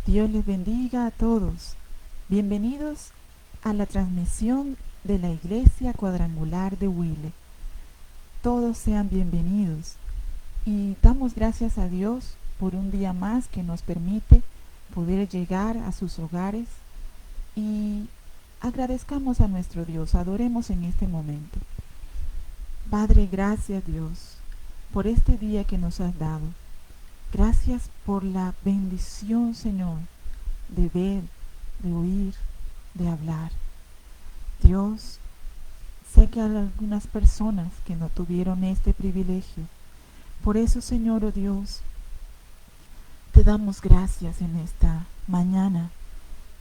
Dios les bendiga a todos. Bienvenidos a la transmisión de la Iglesia Cuadrangular de Huile. Todos sean bienvenidos y damos gracias a Dios por un día más que nos permite poder llegar a sus hogares y agradezcamos a nuestro Dios, adoremos en este momento. Padre, gracias Dios por este día que nos has dado. Gracias por la bendición, Señor, de ver, de oír, de hablar. Dios, sé que hay algunas personas que no tuvieron este privilegio. Por eso, Señor, oh Dios, te damos gracias en esta mañana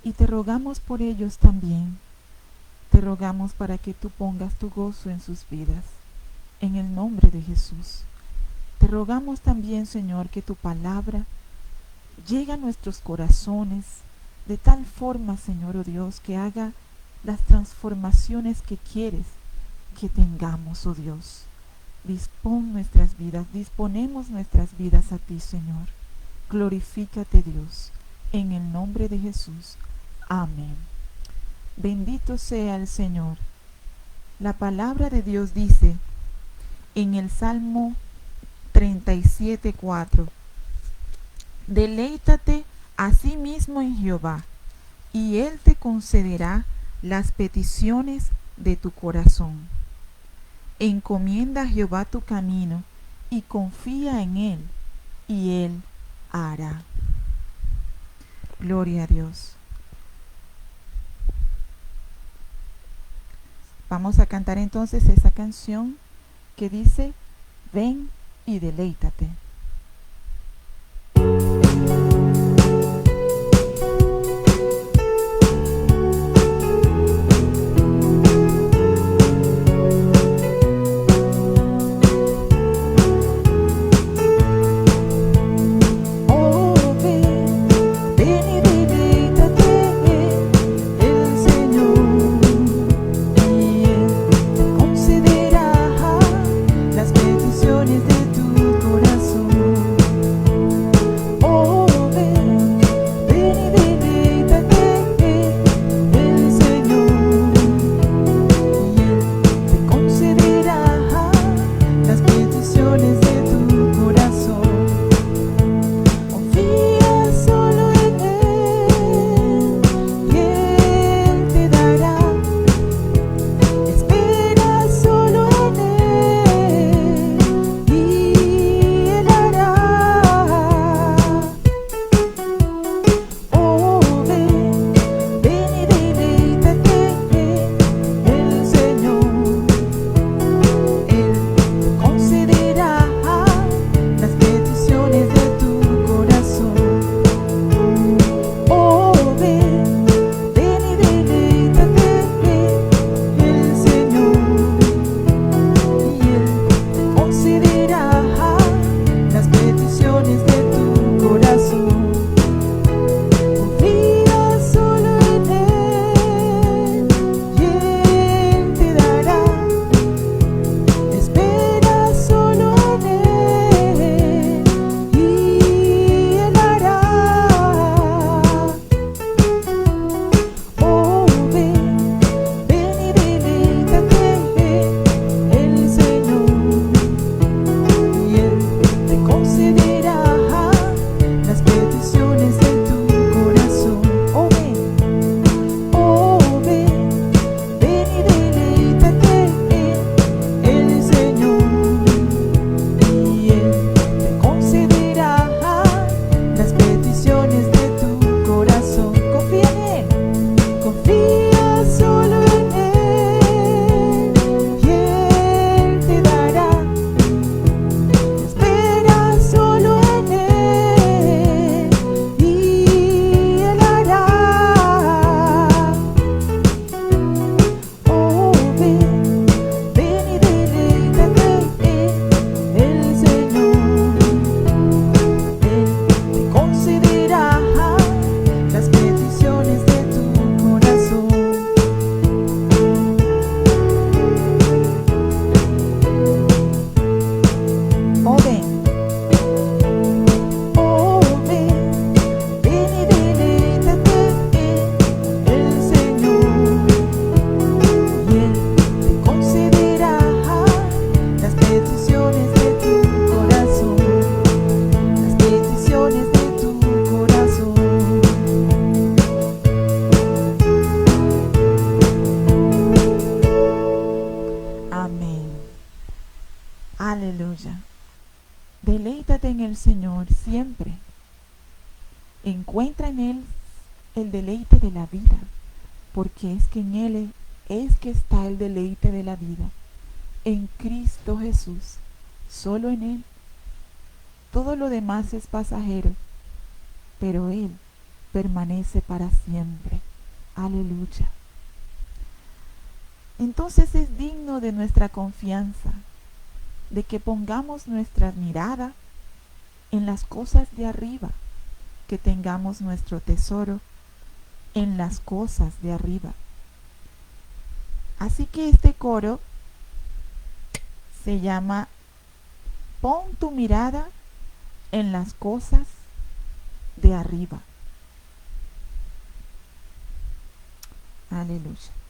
y te rogamos por ellos también. Te rogamos para que tú pongas tu gozo en sus vidas, en el nombre de Jesús. Te rogamos también, Señor, que tu palabra llegue a nuestros corazones de tal forma, Señor, oh Dios, que haga las transformaciones que quieres que tengamos, oh Dios. Dispón nuestras vidas, disponemos nuestras vidas a ti, Señor. Glorifícate, Dios, en el nombre de Jesús. Amén. Bendito sea el Señor. La palabra de Dios dice en el Salmo 37:4: Deleítate asimismo en Jehová, y Él te concederá las peticiones de tu corazón. Encomienda a Jehová tu camino, y confía en Él, y Él hará. Gloria a Dios. Vamos a cantar entonces esa canción que dice: ven y deleítate. Las peticiones de tu corazón. Encuentra en Él el deleite de la vida, porque es que en Él es que está el deleite de la vida. En Cristo Jesús, solo en Él. Todo lo demás es pasajero, pero Él permanece para siempre. Aleluya. Entonces es digno de nuestra confianza, de que pongamos nuestra mirada en las cosas de arriba, que tengamos nuestro tesoro en las cosas de arriba. Así que este coro se llama Pon tu mirada en las cosas de arriba. Aleluya.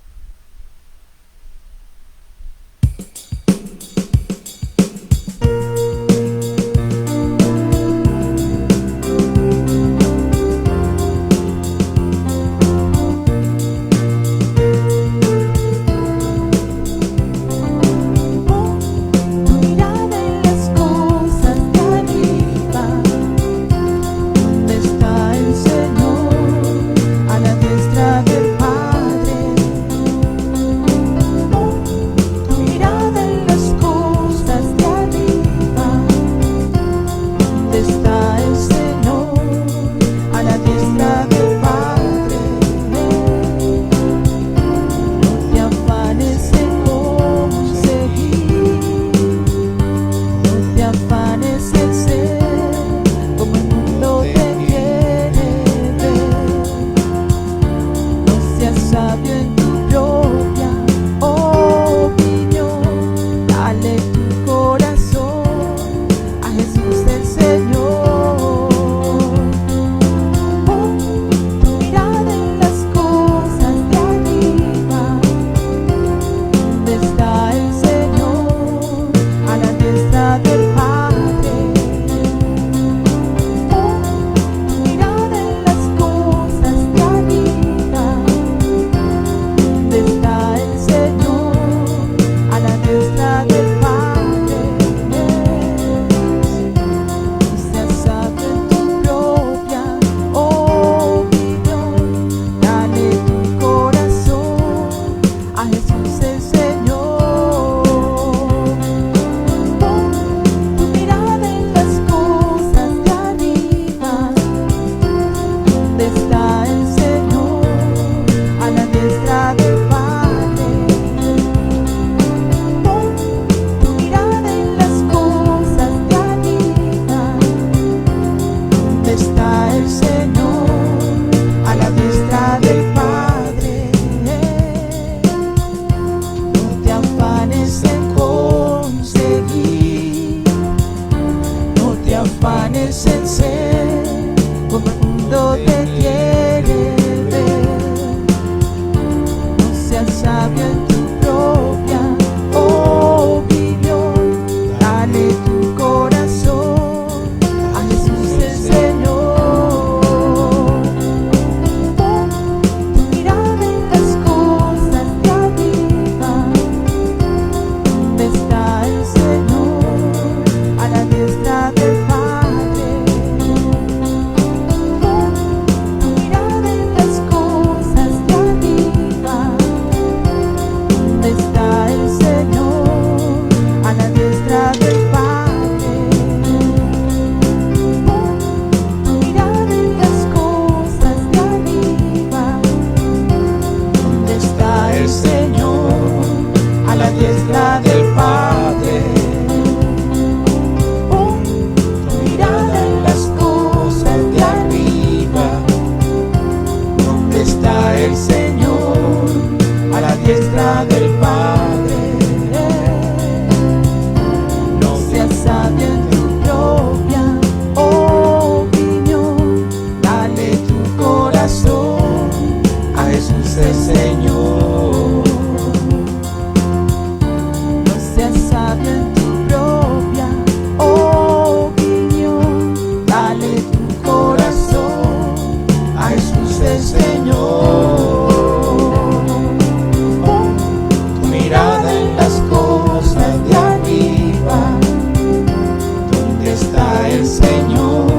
Señor,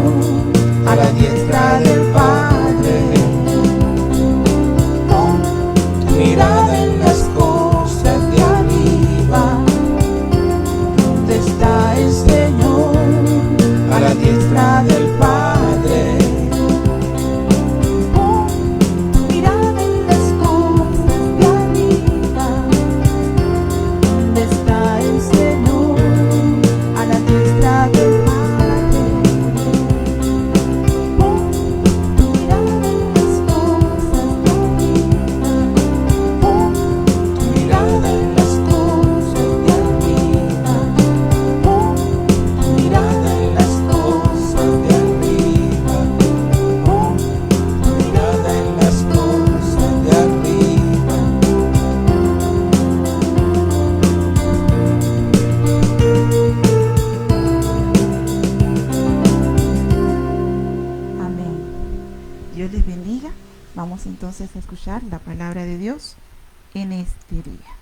a la diestra del Dios les bendiga. Vamos entonces a escuchar la palabra de Dios en este día.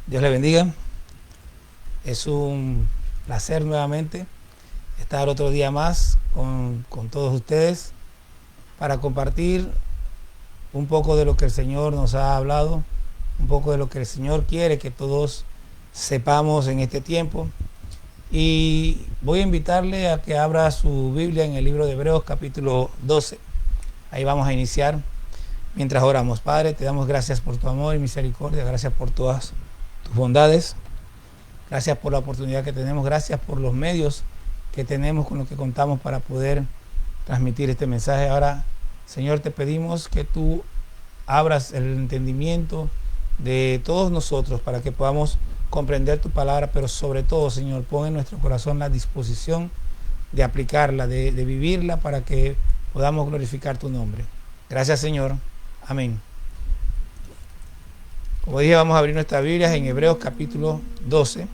Dios le bendiga. Es un placer nuevamente estar otro día más con todos ustedes para compartir un poco de lo que el Señor nos ha hablado, un poco de lo que el Señor quiere que todos sepamos en este tiempo. Y voy a invitarle a que abra su Biblia en el libro de Hebreos capítulo 12. Ahí vamos a iniciar mientras oramos. Padre, te damos gracias por tu amor y misericordia, gracias por todas tus bondades, gracias por la oportunidad que tenemos, gracias por los medios que tenemos con los que contamos para poder transmitir este mensaje. Ahora, Señor, te pedimos que tú abras el entendimiento de todos nosotros para que podamos comprender tu palabra, pero sobre todo, Señor, pon en nuestro corazón la disposición de aplicarla, de vivirla para que podamos glorificar tu nombre. Gracias, Señor. Amén. Como dije, vamos a abrir nuestras Biblias en Hebreos capítulo 12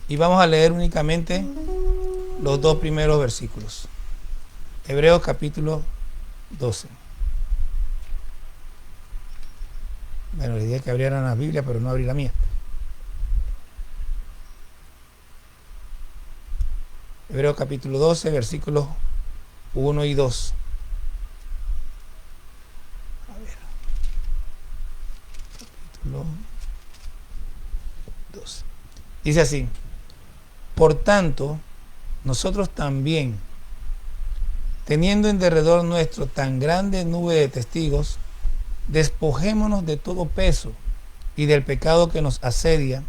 y vamos a leer únicamente los dos primeros versículos. Hebreos capítulo 12. Bueno, les dije que abrieran las Biblias, pero no abrí la mía. Hebreos capítulo 12, versículos 1 y 2. A ver. Capítulo 12. Dice así: por tanto, nosotros también, teniendo en derredor nuestro tan grande nube de testigos, despojémonos de todo peso y del pecado que nos asedia,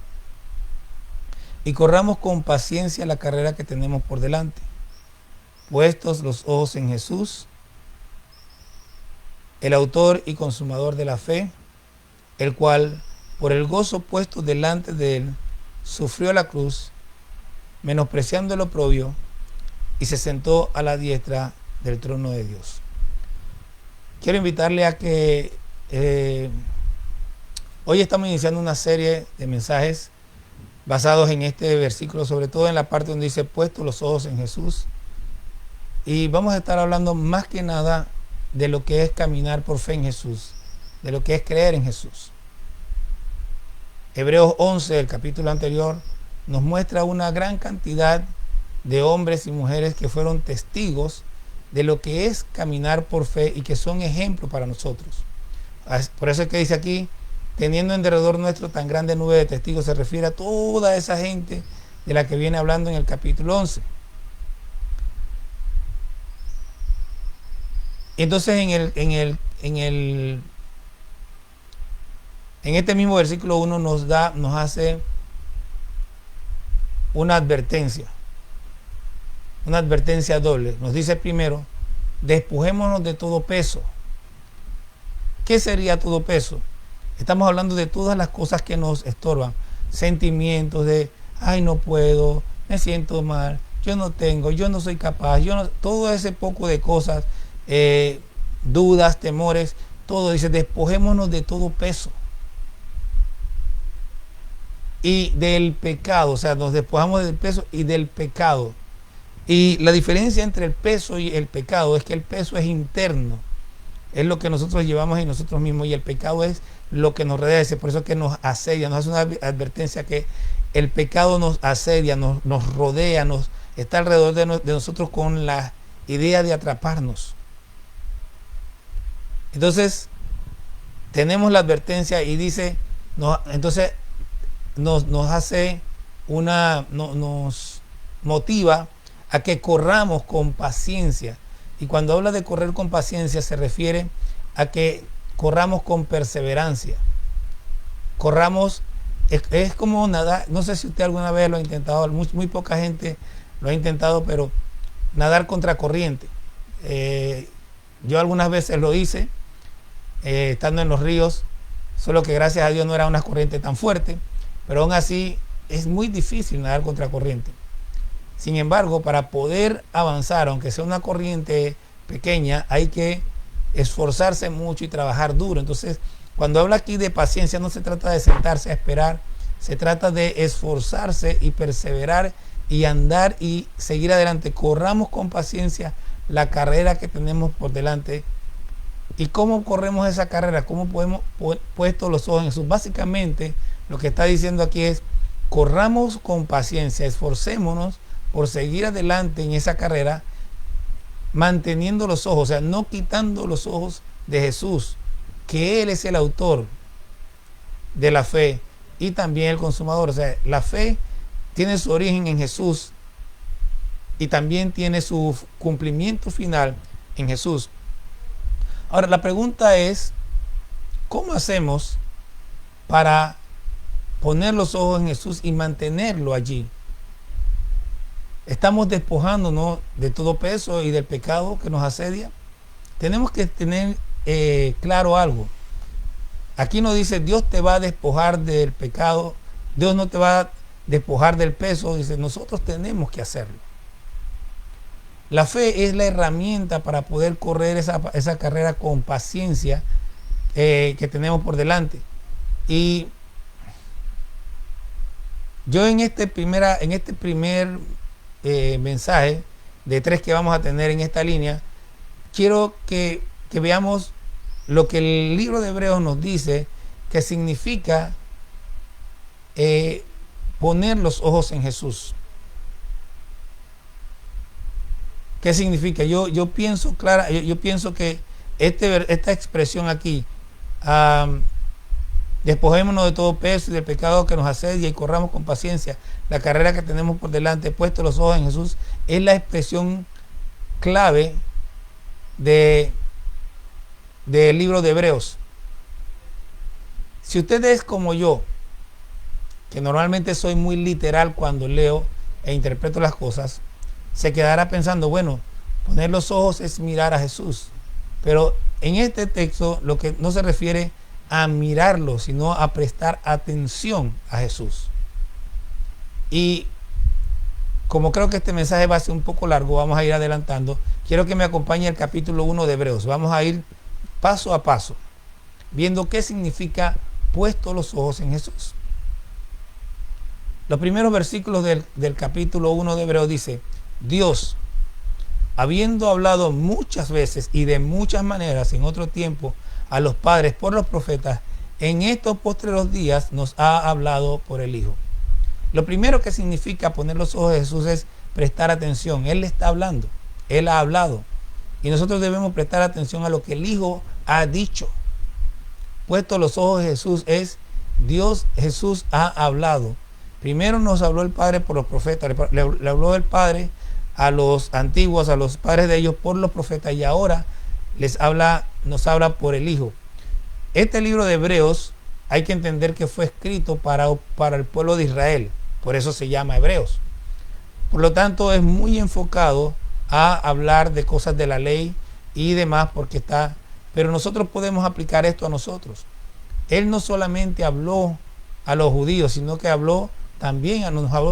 y corramos con paciencia la carrera que tenemos por delante, puestos los ojos en Jesús, el autor y consumador de la fe, el cual, por el gozo puesto delante de él, sufrió la cruz, menospreciando el oprobio, y se sentó a la diestra del trono de Dios. Quiero invitarle a que hoy estamos iniciando una serie de mensajes basados en este versículo, sobre todo en la parte donde dice puesto los ojos en Jesús, y vamos a estar hablando más que nada de lo que es caminar por fe en Jesús, de lo que es creer en Jesús. Hebreos 11, el capítulo anterior, nos muestra una gran cantidad de hombres y mujeres que fueron testigos de lo que es caminar por fe y que son ejemplo para nosotros. Por eso es que dice aquí, teniendo en derredor nuestro tan grande nube de testigos, se refiere a toda esa gente de la que viene hablando en el capítulo 11. Entonces en este mismo versículo 1 nos hace una advertencia doble. Nos dice primero, despojémonos de todo peso. ¿Qué sería todo peso? Estamos hablando de todas las cosas que nos estorban, sentimientos de, ay, no puedo, me siento mal, yo no tengo, yo no soy capaz, todo ese poco de cosas, dudas, temores, todo. Dice, despojémonos de todo peso. Y del pecado, o sea, nos despojamos del peso y del pecado. Y la diferencia entre el peso y el pecado es que el peso es interno, es lo que nosotros llevamos en nosotros mismos, y el pecado es lo que nos rodea. Por eso es que nos asedia, nos hace una advertencia que el pecado nos asedia, nos rodea, está alrededor de nosotros con la idea de atraparnos. Entonces, tenemos la advertencia y dice, entonces nos motiva a que corramos con paciencia. Y cuando habla de correr con paciencia se refiere a que corramos con perseverancia. Corramos, es como nadar. No sé si usted alguna vez lo ha intentado, muy poca gente lo ha intentado, pero nadar contra corriente. Yo algunas veces lo hice, estando en los ríos, solo que gracias a Dios no era una corriente tan fuerte, pero aún así es muy difícil nadar contra corriente. Sin embargo, para poder avanzar, aunque sea una corriente pequeña, hay que esforzarse mucho y trabajar duro. Entonces, cuando habla aquí de paciencia, no se trata de sentarse a esperar Se trata de esforzarse y perseverar y andar y seguir adelante. Corramos con paciencia la carrera que tenemos por delante. ¿Y cómo corremos esa carrera? ¿Cómo podemos puestos los ojos en Jesús? Básicamente lo que está diciendo aquí es: corramos con paciencia, esforcémonos por seguir adelante en esa carrera, manteniendo los ojos, o sea, no quitando los ojos de Jesús, que Él es el autor de la fe y también el consumador. O sea, la fe tiene su origen en Jesús y también tiene su cumplimiento final en Jesús. Ahora, la pregunta es: ¿cómo hacemos para poner los ojos en Jesús y mantenerlo allí? Estamos despojándonos de todo peso y del pecado que nos asedia. Tenemos que tener claro algo. Aquí nos dice: Dios te va a despojar del pecado, Dios no te va a despojar del peso. Dice, nosotros tenemos que hacerlo. La fe es la herramienta para poder correr esa carrera con paciencia que tenemos por delante. Y yo en este primer mensaje de 3 que vamos a tener en esta línea, quiero que veamos lo que el libro de Hebreos nos dice que significa poner los ojos en Jesús. ¿Qué significa? Yo pienso que esta expresión aquí, despojémonos de todo peso y del pecado que nos asedia y corramos con paciencia la carrera que tenemos por delante, puesto los ojos en Jesús, es la expresión clave del libro de Hebreos. Si usted es como yo, que normalmente soy muy literal cuando leo e interpreto las cosas, se quedará pensando, bueno, poner los ojos es mirar a Jesús. Pero en este texto lo que no se refiere a mirarlo, sino a prestar atención a Jesús. Y como creo que este mensaje va a ser un poco largo, vamos a ir adelantando. Quiero que me acompañe el capítulo 1 de Hebreos. Vamos a ir paso a paso, viendo qué significa puesto los ojos en Jesús. Los primeros versículos del capítulo 1 de Hebreos dice: Dios, habiendo hablado muchas veces y de muchas maneras en otro tiempo a los padres por los profetas, en estos postreros días nos ha hablado por el Hijo. Lo primero que significa poner los ojos de Jesús es prestar atención. Él le está hablando, Él ha hablado, y nosotros debemos prestar atención a lo que el Hijo ha dicho. Puesto los ojos de Jesús es Dios, Jesús ha hablado. Primero nos habló el Padre por los profetas, le habló el Padre a los antiguos, a los padres de ellos por los profetas, y ahora nos habla por el Hijo. Este libro de Hebreos hay que entender que fue escrito para el pueblo de Israel, por eso se llama Hebreos. Por lo tanto, es muy enfocado a hablar de cosas de la ley y demás, pero nosotros podemos aplicar esto a nosotros. Él no solamente habló a los judíos, sino que nos habló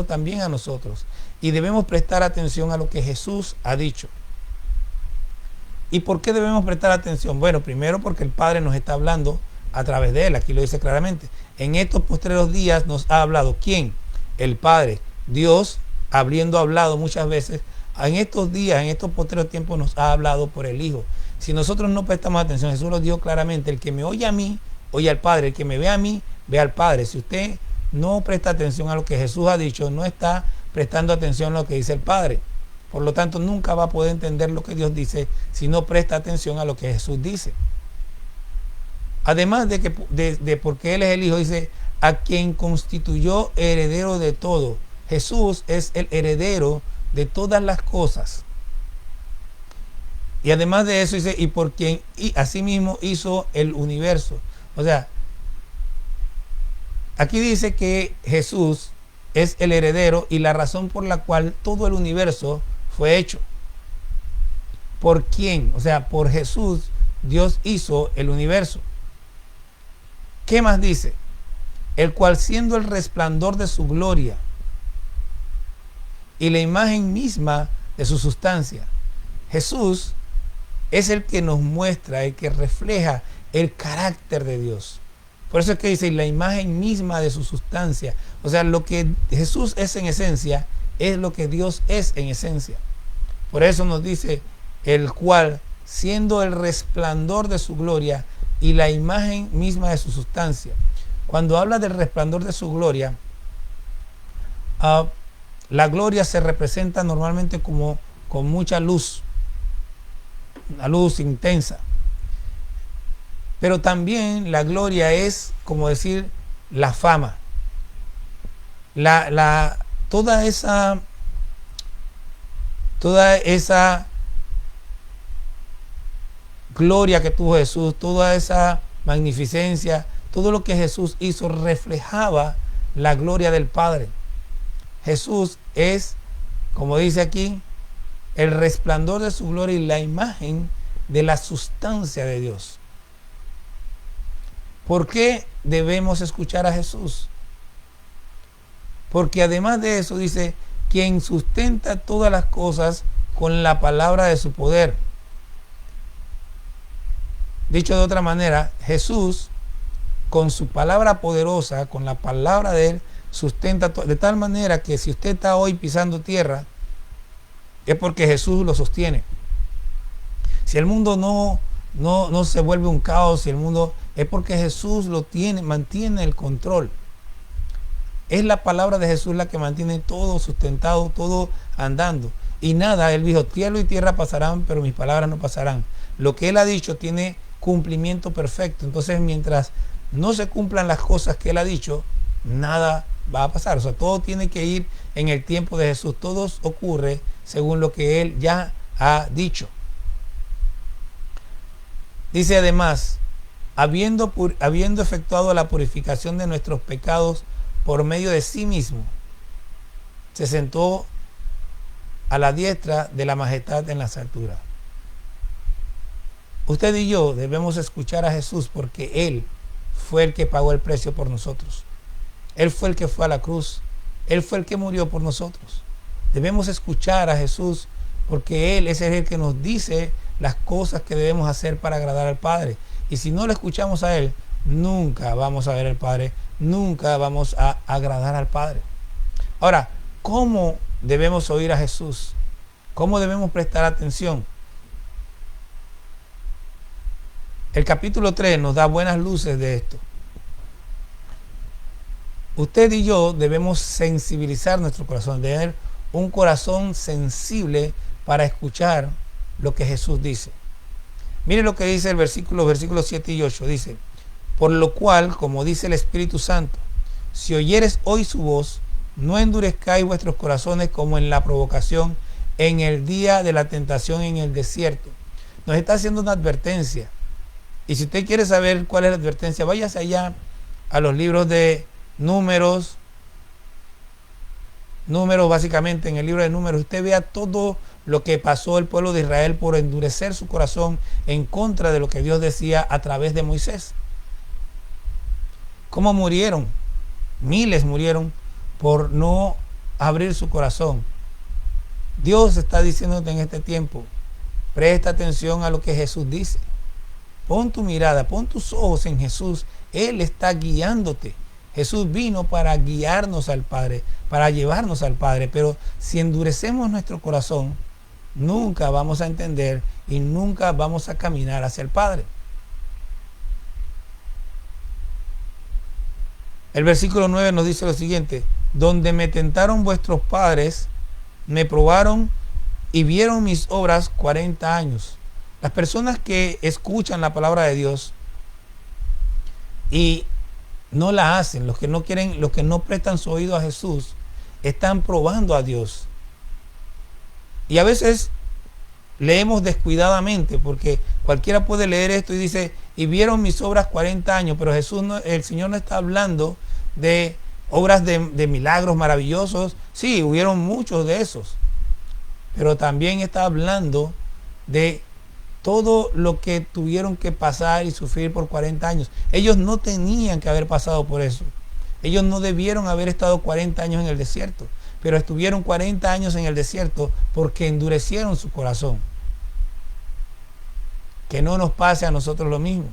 también a nosotros. Y debemos prestar atención a lo que Jesús ha dicho. ¿Y por qué debemos prestar atención? Bueno, primero porque el Padre nos está hablando a través de Él. Aquí lo dice claramente. En estos postreros días nos ha hablado. ¿Quién? El Padre. Dios, habiendo hablado muchas veces, en estos días, en estos postreros tiempos, nos ha hablado por el Hijo. Si nosotros no prestamos atención, Jesús lo dijo claramente: el que me oye a mí, oye al Padre. El que me ve a mí, ve al Padre. Si usted no presta atención a lo que Jesús ha dicho, no está prestando atención a lo que dice el Padre. Por lo tanto, nunca va a poder entender lo que Dios dice si no presta atención a lo que Jesús dice. Además de porque Él es el Hijo, dice: a quien constituyó heredero de todo. Jesús es el heredero de todas las cosas. Y además de eso dice: y por quien asimismo hizo el universo. O sea, aquí dice que Jesús es el heredero y la razón por la cual todo el universo fue hecho. ¿Por quién? O sea, por Jesús Dios hizo el universo. ¿Qué más dice? El cual, siendo el resplandor de su gloria y la imagen misma de su sustancia. Jesús es el que nos muestra, el que refleja el carácter de Dios. Por eso es que dice la imagen misma de su sustancia. O sea, lo que Jesús es en esencia es lo que Dios es en esencia. Por eso nos dice, el cual, siendo el resplandor de su gloria y la imagen misma de su sustancia. Cuando habla del resplandor de su gloria, la gloria se representa normalmente como con mucha luz, una luz intensa. Pero también la gloria es, como decir, la fama. Toda esa gloria que tuvo Jesús, toda esa magnificencia, todo lo que Jesús hizo reflejaba la gloria del Padre. Jesús es, como dice aquí, el resplandor de su gloria y la imagen de la sustancia de Dios. ¿Por qué debemos escuchar a Jesús? Porque además de eso dice, quien sustenta todas las cosas con la palabra de su poder. Dicho de otra manera, Jesús, con su palabra poderosa, con la palabra de Él, sustenta de tal manera que si usted está hoy pisando tierra, es porque Jesús lo sostiene. Si el mundo no se vuelve un caos, si el mundo, es porque Jesús lo tiene, mantiene el control. Es la palabra de Jesús la que mantiene todo sustentado, todo andando. Y nada, Él dijo, cielo y tierra pasarán, pero mis palabras no pasarán. Lo que Él ha dicho tiene cumplimiento perfecto. Entonces, mientras no se cumplan las cosas que Él ha dicho, nada va a pasar. O sea, todo tiene que ir en el tiempo de Jesús. Todo ocurre según lo que Él ya ha dicho. Dice además, habiendo efectuado la purificación de nuestros pecados por medio de sí mismo, se sentó a la diestra de la majestad en las alturas. Usted y yo debemos escuchar a Jesús porque Él fue el que pagó el precio por nosotros. Él fue el que fue a la cruz. Él fue el que murió por nosotros. Debemos escuchar a Jesús porque Él es el que nos dice las cosas que debemos hacer para agradar al Padre. Y si no lo escuchamos a Él, nunca vamos a ver al Padre, nunca vamos a agradar al Padre. Ahora, ¿cómo debemos oír a Jesús? ¿Cómo debemos prestar atención? El capítulo 3 nos da buenas luces de esto. Usted y yo debemos sensibilizar nuestro corazón, tener un corazón sensible para escuchar lo que Jesús dice. Mire lo que dice los versículos 7 y 8. Dice, por lo cual, como dice el Espíritu Santo, si oyeres hoy su voz, no endurezcáis vuestros corazones como en la provocación, en el día de la tentación en el desierto. Nos está haciendo una advertencia. Y si usted quiere saber cuál es la advertencia, váyase allá a los libros de Números, básicamente en el libro de Números, usted vea todo lo que pasó el pueblo de Israel por endurecer su corazón en contra de lo que Dios decía a través de Moisés. ¿Cómo murieron? Miles murieron por no abrir su corazón. Dios está diciéndote en este tiempo, presta atención a lo que Jesús dice. Pon tu mirada, pon tus ojos en Jesús. Él está guiándote. Jesús vino para guiarnos al Padre, para llevarnos al Padre. Pero si endurecemos nuestro corazón, nunca vamos a entender y nunca vamos a caminar hacia el Padre. El versículo 9 nos dice lo siguiente: donde me tentaron vuestros padres, me probaron y vieron mis obras 40 años. Las personas que escuchan la palabra de Dios y no la hacen, los que no quieren, los que no prestan su oído a Jesús, están probando a Dios. Y a veces leemos descuidadamente, porque cualquiera puede leer esto y dice, y vieron mis obras 40 años, pero el Señor no está hablando de obras de milagros maravillosos. Sí, hubieron muchos de esos, pero también está hablando de todo lo que tuvieron que pasar y sufrir por 40 años. Ellos no tenían que haber pasado por eso. Ellos no debieron haber estado 40 años en el desierto, pero estuvieron 40 años en el desierto porque endurecieron su corazón. Que no nos pase a nosotros lo mismo.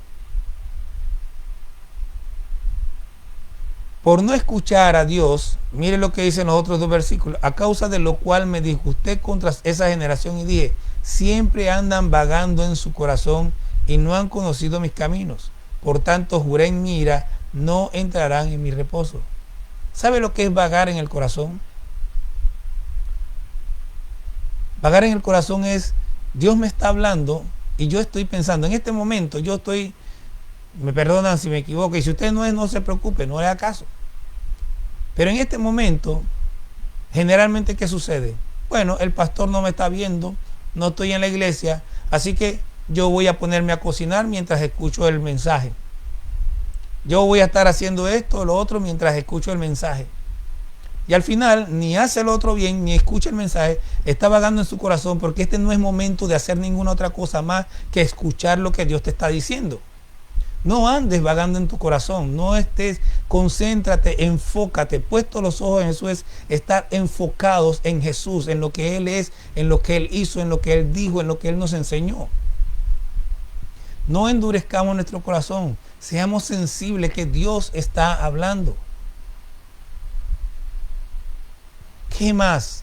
por no escuchar a Dios, mire lo que dicen los otros dos versículos, a causa de lo cual me disgusté contra esa generación y dije, siempre andan vagando en su corazón y no han conocido mis caminos. Por tanto, juré en mi ira, no entrarán en mi reposo. ¿Sabe lo que es vagar en el corazón? Vagar en el corazón es, Dios me está hablando y yo estoy pensando, en este momento yo estoy, me perdonan si me equivoco, y si usted no es, no se preocupe, no le haga caso. Pero en este momento, generalmente, ¿qué sucede? Bueno, el pastor no me está viendo, no estoy en la iglesia, así que yo voy a ponerme a cocinar mientras escucho el mensaje. Yo voy a estar haciendo esto o lo otro mientras escucho el mensaje. Y al final, ni hace lo otro bien, ni escucha el mensaje, está vagando en su corazón, porque este no es momento de hacer ninguna otra cosa más que escuchar lo que Dios te está diciendo. No andes vagando en tu corazón, no estés, concéntrate, enfócate, puesto los ojos en Jesús, es estar enfocados en Jesús, en lo que Él es, en lo que Él hizo, en lo que Él dijo, en lo que Él nos enseñó. No endurezcamos nuestro corazón, seamos sensibles que Dios está hablando. ¿Qué más?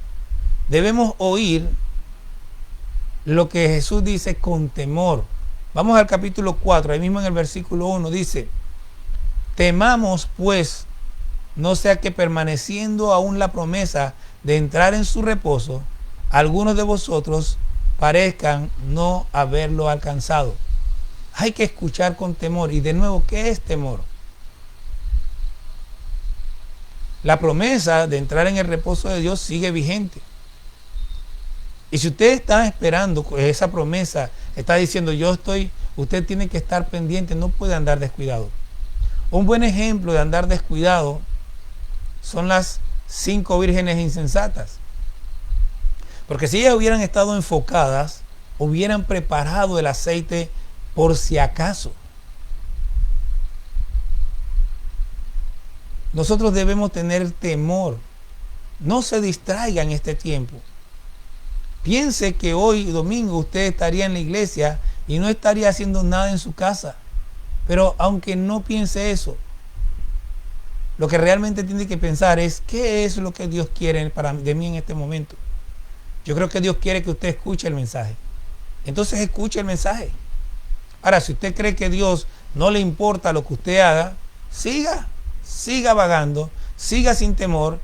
Debemos oír lo que Jesús dice con temor. Vamos al capítulo 4, ahí mismo en el versículo 1 dice, temamos pues, no sea que permaneciendo aún la promesa de entrar en su reposo, algunos de vosotros parezcan no haberlo alcanzado. Hay que escuchar con temor. Y de nuevo, ¿qué es temor? La promesa de entrar en el reposo de Dios sigue vigente. Y si usted está esperando esa promesa, está diciendo usted tiene que estar pendiente, no puede andar descuidado. Un buen ejemplo de andar descuidado son las 5 vírgenes insensatas. Porque si ellas hubieran estado enfocadas, hubieran preparado el aceite por si acaso. Nosotros debemos tener temor. No se distraiga en este tiempo. Piense que hoy domingo usted estaría en la iglesia y no estaría haciendo nada en su casa. Pero aunque no piense eso, lo que realmente tiene que pensar es ¿qué es lo que Dios quiere de mí en este momento? Yo creo que Dios quiere que usted escuche el mensaje. Entonces escuche el mensaje. Ahora, si usted cree que Dios no le importa lo que usted haga, siga vagando, siga sin temor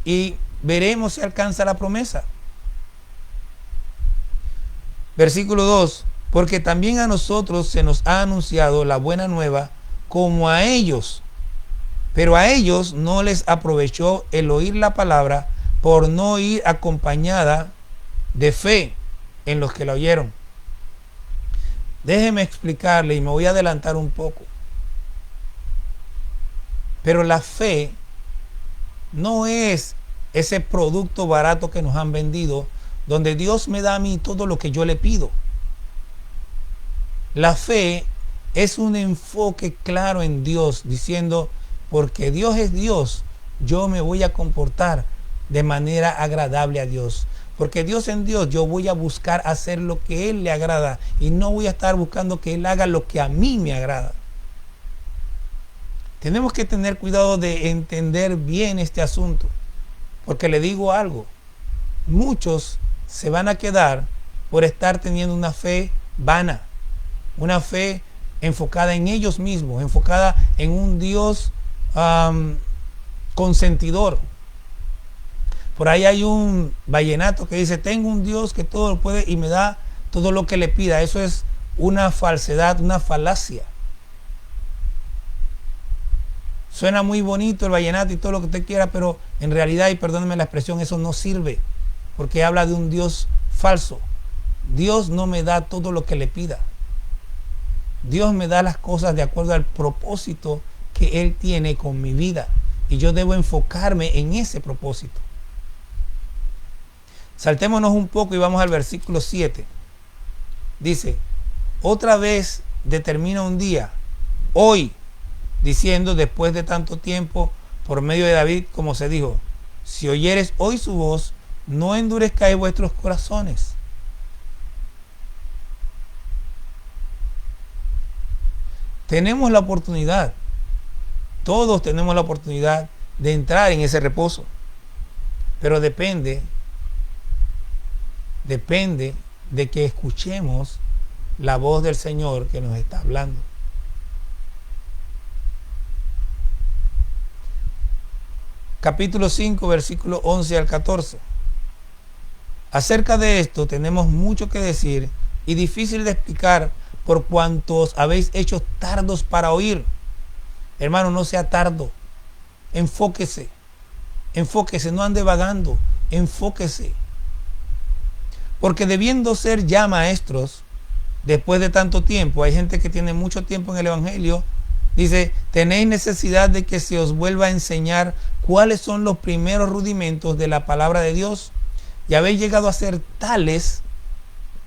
y veremos si alcanza la promesa. Versículo 2, porque también a nosotros se nos ha anunciado la buena nueva como a ellos, pero a ellos no les aprovechó el oír la palabra por no ir acompañada de fe en los que la oyeron. Déjeme explicarle y me voy a adelantar un poco. Pero la fe no es ese producto barato que nos han vendido, donde Dios me da a mí todo lo que yo le pido. La fe es un enfoque claro en Dios, diciendo, porque Dios es Dios, yo me voy a comportar de manera agradable a Dios. Porque Dios en Dios, yo voy a buscar hacer lo que Él le agrada y no voy a estar buscando que Él haga lo que a mí me agrada. Tenemos que tener cuidado de entender bien este asunto, porque le digo algo, muchos se van a quedar por estar teniendo una fe vana, una fe enfocada en ellos mismos, enfocada en un Dios consentidor. Por ahí hay un vallenato que dice, tengo un Dios que todo lo puede y me da todo lo que le pida. Eso es una falsedad, una falacia. Suena muy bonito el vallenato y todo lo que usted quiera, pero en realidad, y perdónenme la expresión, eso no sirve, porque habla de un Dios falso. Dios no me da todo lo que le pida. Dios me da las cosas de acuerdo al propósito que Él tiene con mi vida, y yo debo enfocarme en ese propósito. Saltémonos un poco y vamos al versículo 7. Dice, otra vez determina un día, hoy, diciendo después de tanto tiempo, por medio de David, como se dijo, si oyeres hoy su voz, no endurezcáis vuestros corazones. Tenemos la oportunidad Todos tenemos la oportunidad de entrar en ese reposo, pero depende de que escuchemos la voz del Señor que nos está hablando. Capítulo 5, versículo 11 al 14. Acerca de esto tenemos mucho que decir y difícil de explicar por cuantos habéis hecho tardos para oír. Hermano, no sea tardo. Enfóquese. Enfóquese, no ande vagando. Enfóquese. Porque debiendo ser ya maestros, después de tanto tiempo, hay gente que tiene mucho tiempo en el Evangelio, dice, tenéis necesidad de que se os vuelva a enseñar cuáles son los primeros rudimentos de la palabra de Dios. Y habéis llegado a ser tales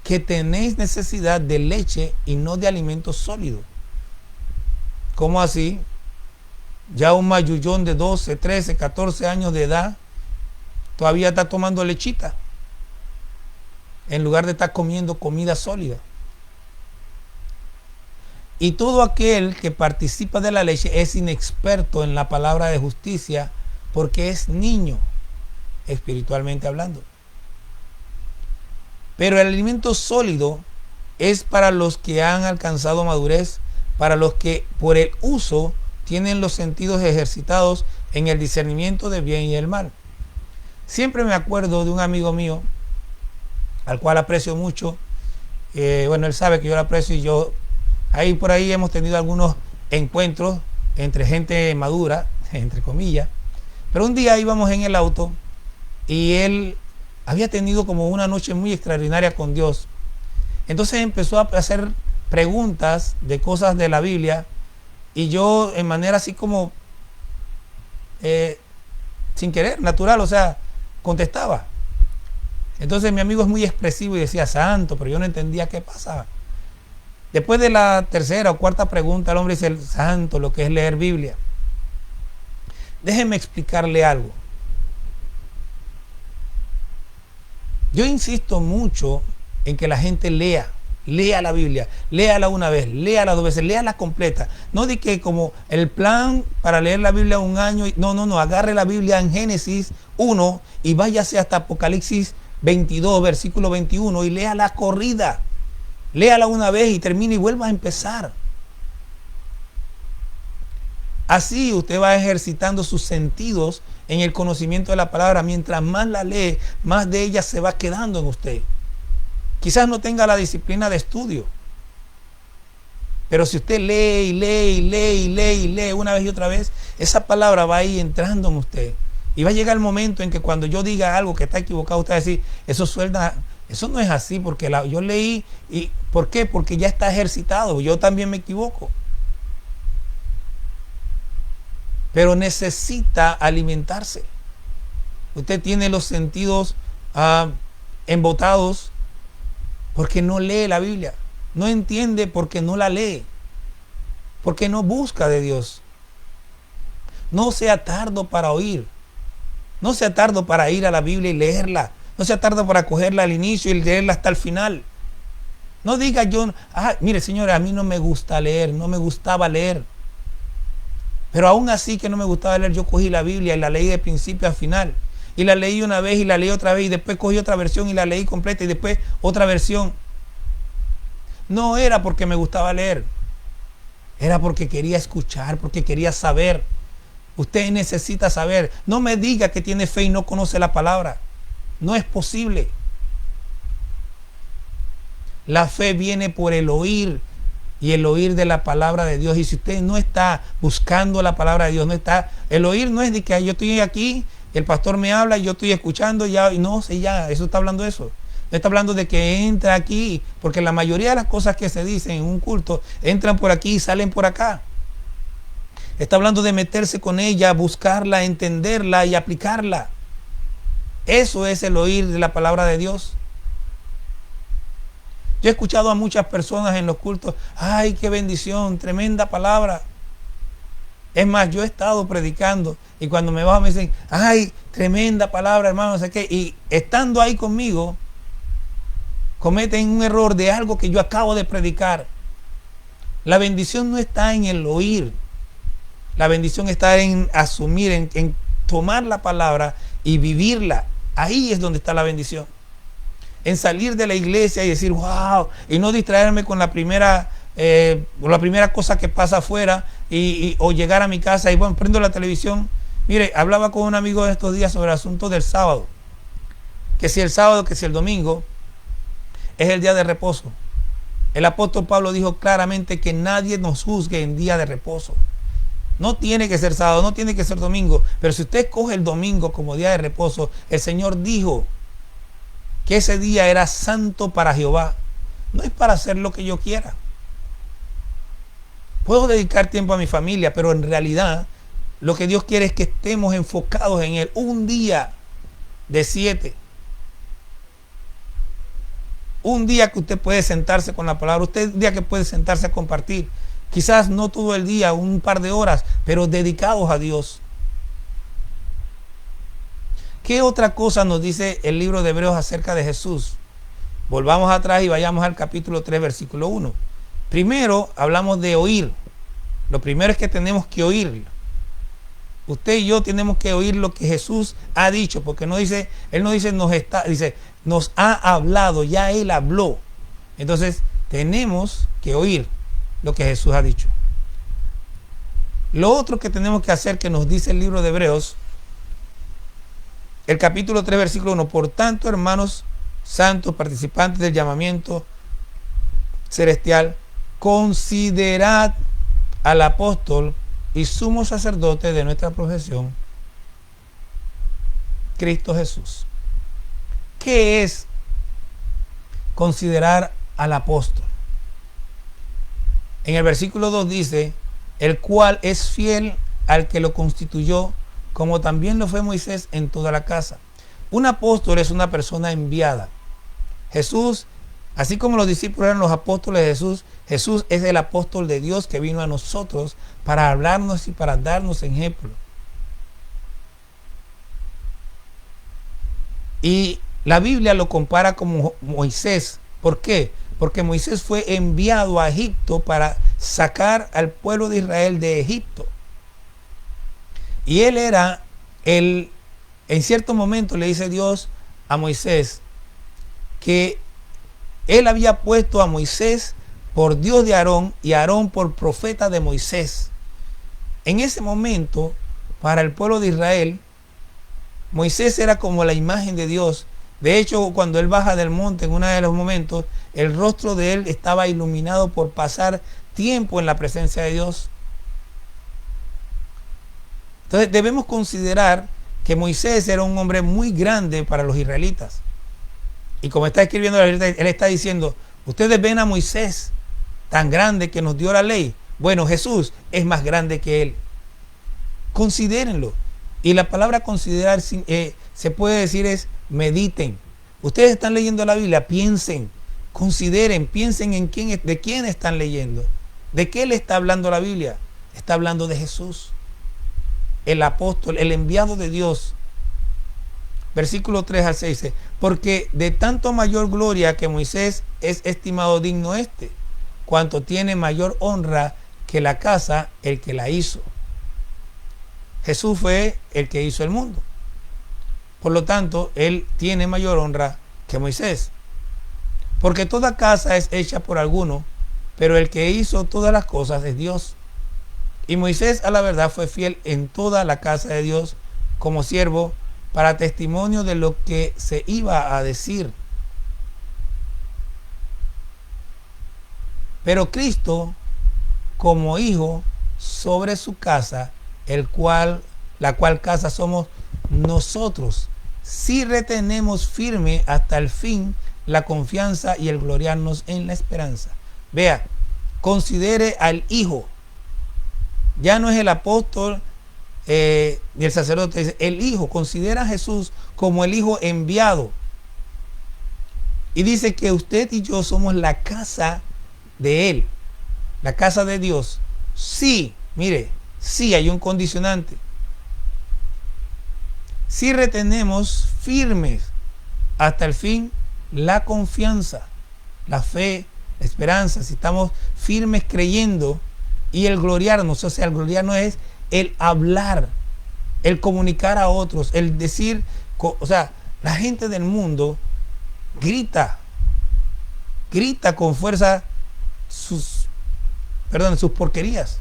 que tenéis necesidad de leche y no de alimento sólido. ¿Cómo así? Ya un mayullón de 12, 13, 14 años de edad todavía está tomando lechita en lugar de estar comiendo comida sólida. Y todo aquel que participa de la leche es inexperto en la palabra de justicia porque es niño, espiritualmente hablando. Pero el alimento sólido es para los que han alcanzado madurez, para los que por el uso tienen los sentidos ejercitados en el discernimiento del bien y el mal. Siempre me acuerdo de un amigo mío, al cual aprecio mucho. Él sabe que yo lo aprecio y yo, por ahí hemos tenido algunos encuentros entre gente madura, entre comillas. Pero un día íbamos en el auto y él había tenido como una noche muy extraordinaria con Dios. Entonces empezó a hacer preguntas de cosas de la Biblia y yo en manera así como sin querer, natural, contestaba. Entonces mi amigo es muy expresivo y decía santo, pero yo no entendía qué pasaba. Después de la tercera o cuarta pregunta, el hombre dice el santo, lo que es leer Biblia. Déjeme explicarle algo. Yo insisto mucho en que la gente lea la Biblia, léala una vez, léala dos veces, léala completa. No de que como el plan para leer la Biblia un año, no, agarre la Biblia en Génesis 1 y váyase hasta Apocalipsis 22, versículo 21 y léala corrida. Léala una vez y termine y vuelva a empezar. Así usted va ejercitando sus sentidos en el conocimiento de la palabra. Mientras más la lee, más de ella se va quedando en usted. Quizás no tenga la disciplina de estudio, pero si usted lee y lee y lee y lee y lee una vez y otra vez, esa palabra va a ir entrando en usted. Y va a llegar el momento en que cuando yo diga algo que está equivocado, usted va a decir, eso no es así, porque yo leí. ¿Y por qué? Porque ya está ejercitado. Yo también me equivoco. Pero necesita alimentarse. Usted tiene los sentidos embotados porque no lee la Biblia. No entiende porque no la lee. Porque no busca de Dios. No sea tardo para oír. No sea tardo para ir a la Biblia y leerla. No sea tardo para cogerla al inicio y leerla hasta el final. No diga mire señora, a mí no me gusta leer, no me gustaba leer. Pero aún así que no me gustaba leer, yo cogí la Biblia y la leí de principio a final. Y la leí una vez y la leí otra vez y después cogí otra versión y la leí completa y después otra versión. No era porque me gustaba leer. Era porque quería escuchar, porque quería saber. Usted necesita saber. No me diga que tiene fe y no conoce la palabra. No es posible. La fe viene por el oír y el oír de la palabra de Dios. Y si usted no está buscando la palabra de Dios, el oír no es de que yo estoy aquí, el pastor me habla y yo estoy escuchando ya, y no sé, ya, eso está hablando de eso. No está hablando de que entra aquí, porque la mayoría de las cosas que se dicen en un culto entran por aquí y salen por acá. Está hablando de meterse con ella, buscarla, entenderla y aplicarla. Eso es el oír de la palabra de Dios. Yo he escuchado a muchas personas en los cultos, ¡ay, qué bendición! Tremenda palabra. Es más, yo he estado predicando y cuando me bajo me dicen, ¡ay, tremenda palabra, hermano! No sé qué. Y estando ahí conmigo, cometen un error de algo que yo acabo de predicar. La bendición no está en el oír. La bendición está en asumir, en tomar la palabra y vivirla. Ahí es donde está la bendición. En salir de la iglesia y decir, wow, y no distraerme con la primera cosa que pasa afuera o llegar a mi casa y bueno, prendo la televisión. Mire, hablaba con un amigo de estos días sobre el asunto del sábado. Que si el sábado, que si el domingo es el día de reposo. El apóstol Pablo dijo claramente que nadie nos juzgue en día de reposo. No tiene que ser sábado, no tiene que ser domingo, pero si usted coge el domingo como día de reposo, el Señor dijo que ese día era santo para Jehová. No es para hacer lo que yo quiera. Puedo dedicar tiempo a mi familia, pero en realidad lo que Dios quiere es que estemos enfocados en Él. Un día de 7. Un día que usted puede sentarse con la palabra, un día que puede sentarse a compartir. Quizás no todo el día, un par de horas, pero dedicados a Dios. ¿Qué otra cosa nos dice el libro de Hebreos acerca de Jesús? Volvamos atrás y vayamos al capítulo 3, versículo 1. Primero hablamos de oír. Lo primero es que tenemos que oír. Usted y yo tenemos que oír lo que Jesús ha dicho, porque no dice, Él no dice nos ha hablado, ya Él habló. Entonces tenemos que oír lo que Jesús ha dicho. Lo otro que tenemos que hacer, que nos dice el libro de Hebreos, el capítulo 3, versículo 1, por tanto, hermanos santos, participantes del llamamiento celestial, considerad al apóstol y sumo sacerdote de nuestra profesión, Cristo Jesús. ¿Qué es considerar al apóstol? En el versículo 2 dice, el cual es fiel al que lo constituyó, como también lo fue Moisés en toda la casa. Un apóstol es una persona enviada. Jesús, así como los discípulos eran los apóstoles de Jesús, Jesús es el apóstol de Dios que vino a nosotros para hablarnos y para darnos ejemplo. Y la Biblia lo compara como Moisés. ¿Por qué? Porque Moisés fue enviado a Egipto para sacar al pueblo de Israel de Egipto. Y él era en cierto momento le dice Dios a Moisés que él había puesto a Moisés por Dios de Aarón y Aarón por profeta de Moisés. En ese momento, para el pueblo de Israel, Moisés era como la imagen de Dios. De hecho, cuando él baja del monte en uno de los momentos, el rostro de él estaba iluminado por pasar tiempo en la presencia de Dios. Entonces debemos considerar que Moisés era un hombre muy grande para los israelitas. Y como está escribiendo, él está diciendo, ustedes ven a Moisés tan grande que nos dio la ley. Bueno, Jesús es más grande que él. Considérenlo. Y la palabra considerar se puede decir es mediten. Ustedes están leyendo la Biblia, piensen, consideren, piensen de quién están leyendo. ¿De qué le está hablando la Biblia? Está hablando de Jesús, el apóstol, el enviado de Dios. Versículo 3 al 6 dice, porque de tanto mayor gloria que Moisés es estimado digno cuanto tiene mayor honra que la casa el que la hizo. Jesús fue el que hizo el mundo. Por lo tanto, él tiene mayor honra que Moisés. Porque toda casa es hecha por alguno, pero el que hizo todas las cosas es Dios. Y Moisés, a la verdad, fue fiel en toda la casa de Dios como siervo para testimonio de lo que se iba a decir. Pero Cristo, como hijo sobre su casa, la cual casa somos nosotros, si retenemos firme hasta el fin la confianza y el gloriarnos en la esperanza. Vea, considere al hijo. Ya no es el apóstol ni el sacerdote, es el hijo. Considera a Jesús como el hijo enviado. Y dice que usted y yo somos la casa de él, la casa de Dios. Sí, mire, sí hay un condicionante. Si retenemos firmes hasta el fin la confianza, la fe, la esperanza, si estamos firmes creyendo, y el gloriarnos, o sea, el gloriarnos es el hablar, el comunicar a otros, el decir, o sea, la gente del mundo grita con fuerza sus porquerías.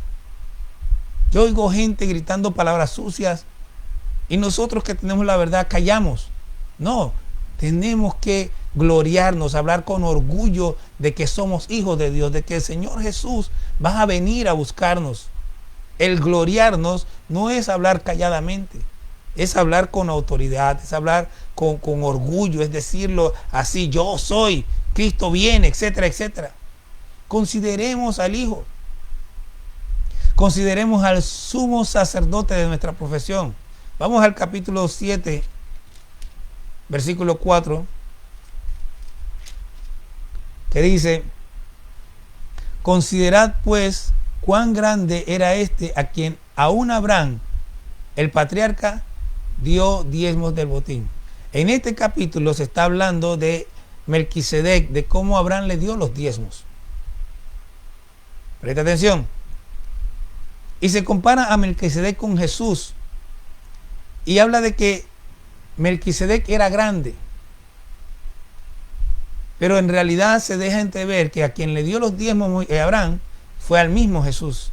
Yo oigo gente gritando palabras sucias y nosotros que tenemos la verdad callamos. No, tenemos que gloriarnos, hablar con orgullo de que somos hijos de Dios, de que el Señor Jesús va a venir a buscarnos. El gloriarnos no es hablar calladamente, es hablar con autoridad, es hablar con orgullo, es decirlo así: yo soy, Cristo viene, etcétera, etcétera. Consideremos al Hijo, consideremos al sumo sacerdote de nuestra profesión. Vamos al capítulo 7, versículo 4, que dice: considerad pues cuán grande era este a quien aún Abraham, el patriarca, dio diezmos del botín. En este capítulo se está hablando de Melquisedec, de cómo Abraham le dio los diezmos. Presta atención. Y se compara a Melquisedec con Jesús. Y habla de que Melquisedec era grande. Pero en realidad se deja entrever que a quien le dio los diezmos Abraham fue al mismo Jesús.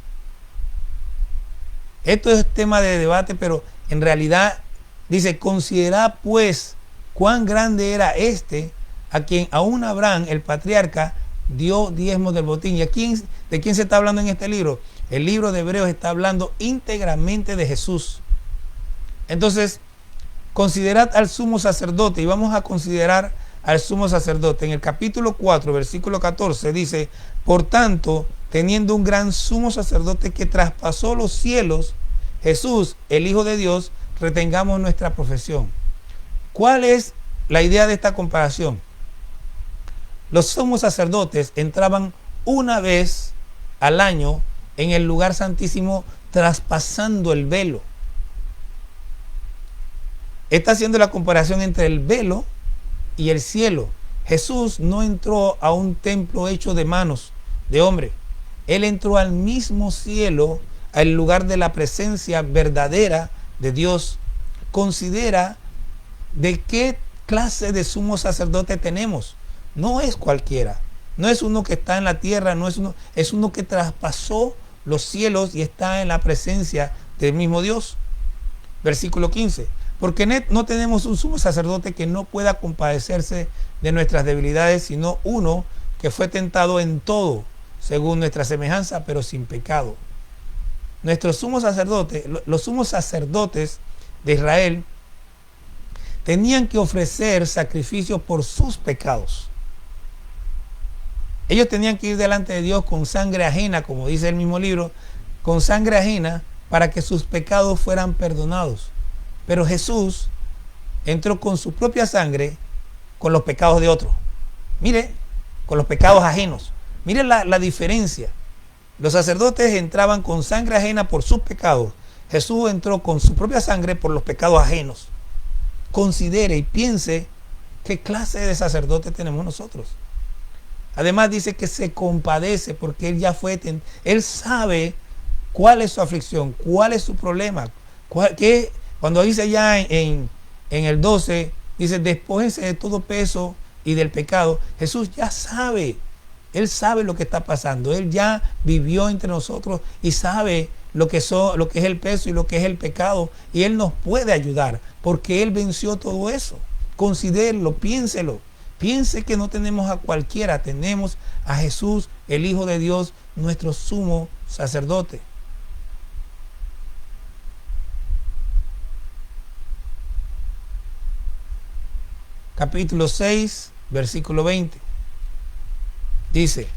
Esto es tema de debate, pero en realidad dice: considerad pues cuán grande era este a quien aún Abraham, el patriarca, dio diezmos del botín. ¿Y de quién se está hablando en este libro? El libro de Hebreos está hablando íntegramente de Jesús. Entonces, considerad al sumo sacerdote, y vamos a considerar al sumo sacerdote. En el capítulo 4, versículo 14 dice: por tanto, teniendo un gran sumo sacerdote que traspasó los cielos, Jesús, el Hijo de Dios, retengamos nuestra profesión. ¿Cuál es la idea de esta comparación? Los sumos sacerdotes entraban una vez al año en el lugar santísimo, traspasando el velo. Está haciendo la comparación entre el velo y el cielo. Jesús no entró a un templo hecho de manos de hombre. Él entró al mismo cielo, al lugar de la presencia verdadera de Dios. Considera de qué clase de sumo sacerdote tenemos. No es cualquiera. No es uno que está en la tierra, es uno que traspasó los cielos y está en la presencia del mismo Dios. Versículo 15. Porque no tenemos un sumo sacerdote que no pueda compadecerse de nuestras debilidades, sino uno que fue tentado en todo, según nuestra semejanza, pero sin pecado. Nuestros sumos sacerdotes, los sumos sacerdotes de Israel, tenían que ofrecer sacrificios por sus pecados. Ellos tenían que ir delante de Dios con sangre ajena, como dice el mismo libro, con sangre ajena, para que sus pecados fueran perdonados. Pero Jesús entró con su propia sangre con los pecados de otros. Mire, con los pecados ajenos. Mire la diferencia. Los sacerdotes entraban con sangre ajena por sus pecados. Jesús entró con su propia sangre por los pecados ajenos. Considere y piense qué clase de sacerdote tenemos nosotros. Además dice que se compadece porque él ya fue, él sabe cuál es su aflicción, cuál es su problema. Cuando dice ya en el 12, dice: despójense de todo peso y del pecado. Jesús ya sabe, él sabe lo que está pasando. Él ya vivió entre nosotros y sabe lo que es el peso y lo que es el pecado. Y él nos puede ayudar porque él venció todo eso. Considérelo, piénselo. Piense que no tenemos a cualquiera, tenemos a Jesús, el Hijo de Dios, nuestro sumo sacerdote. Capítulo 6, versículo 20. Dice: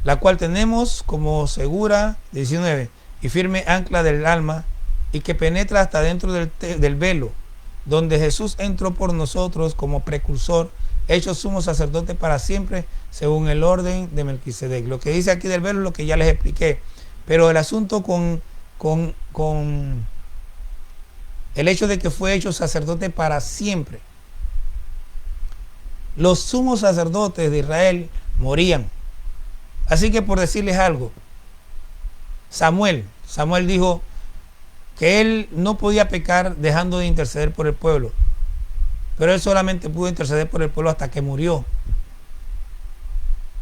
la cual tenemos como segura, 19, y firme ancla del alma, y que penetra hasta dentro del velo, donde Jesús entró por nosotros como precursor, hecho sumo sacerdote para siempre, según el orden de Melquisedec. Lo que dice aquí del velo es lo que ya les expliqué, pero el asunto con el hecho de que fue hecho sacerdote para siempre. Los sumos sacerdotes de Israel morían. Así que por decirles algo, Samuel dijo que él no podía pecar dejando de interceder por el pueblo, pero él solamente pudo interceder por el pueblo hasta que murió.